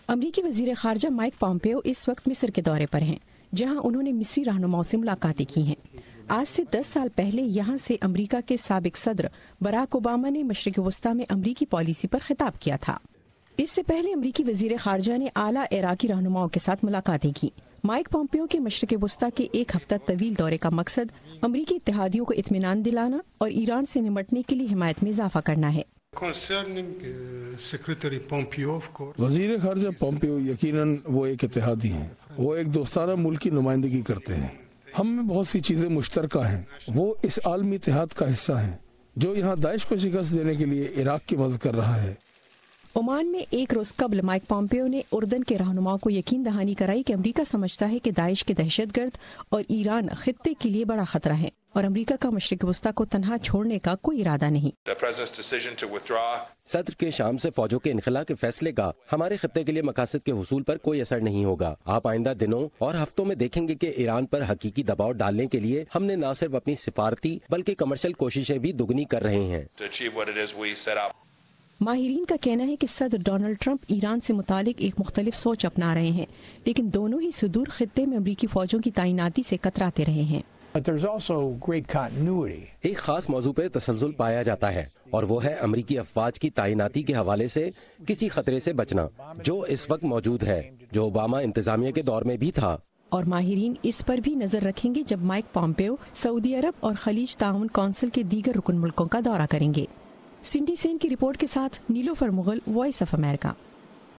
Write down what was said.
امریکی وزیر خارجہ مائک پومپیو اس وقت مصر کے دورے پر ہیں، جہاں انہوں نے مصری رہنماؤں سے ملاقاتیں کی ہیں۔ آج سے 10 سال پہلے یہاں سے امریکہ کے سابق صدر براک اوباما نے مشرق وسطیٰ میں امریکی پالیسی پر خطاب کیا تھا۔ اس سے پہلے امریکی وزیر خارجہ نے اعلیٰ عراقی رہنماؤں کے ساتھ ملاقاتیں کی۔ مائک پومپیو کے مشرق وسطیٰ کے ایک ہفتہ طویل دورے کا مقصد امریکی اتحادیوں کو اطمینان دلانا اور ایران سے نمٹنے کے لیے حمایت میں اضافہ کرنا ہے۔ وزیر خارجہ پومپیو یقیناً وہ ایک اتحادی ہیں، وہ ایک دوستانہ ملک کی نمائندگی کرتے ہیں۔ ہم میں بہت سی چیزیں مشترکہ ہیں۔ وہ اس عالمی اتحاد کا حصہ ہیں جو یہاں داعش کو شکست دینے کے لیے عراق کی مدد کر رہا ہے۔ عمان میں ایک روز قبل مائک پومپیو نے اردن کے رہنماؤں کو یقین دہانی کرائی کہ امریکہ سمجھتا ہے کہ داعش کے دہشت گرد اور ایران خطے کے لیے بڑا خطرہ ہے اور امریکہ کا مشرق وسطیٰ کو تنہا چھوڑنے کا کوئی ارادہ نہیں۔ صدر کے شام سے فوجوں کے انخلاء کے فیصلے کا ہمارے خطے کے لیے مقاصد کے حصول پر کوئی اثر نہیں ہوگا۔ آپ آئندہ دنوں اور ہفتوں میں دیکھیں گے کہ ایران پر حقیقی دباؤ ڈالنے کے لیے ہم نے نہ صرف اپنی سفارتی بلکہ کمرشل کوششیں بھی دگنی کر رہے ہیں۔ ماہرین کا کہنا ہے کہ صدر ڈونلڈ ٹرمپ ایران سے متعلق ایک مختلف سوچ اپنا رہے ہیں، لیکن دونوں ہی صدور خطے میں امریکی فوجوں کی تعیناتی سے کتراتے رہے ہیں۔ ایک خاص موضوع پہ تسلسل پایا جاتا ہے اور وہ ہے امریکی افواج کی تعیناتی کے حوالے سے کسی خطرے سے بچنا جو اس وقت موجود ہے، جو اوباما انتظامیہ کے دور میں بھی تھا۔ اور ماہرین اس پر بھی نظر رکھیں گے جب مائک پومپیو سعودی عرب اور خلیج تعاون کونسل کے دیگر رکن ملکوں کا دورہ کریں گے۔ سنڈی سین کی رپورٹ کے ساتھ نیلوفر مغل، وائس آف امریکہ۔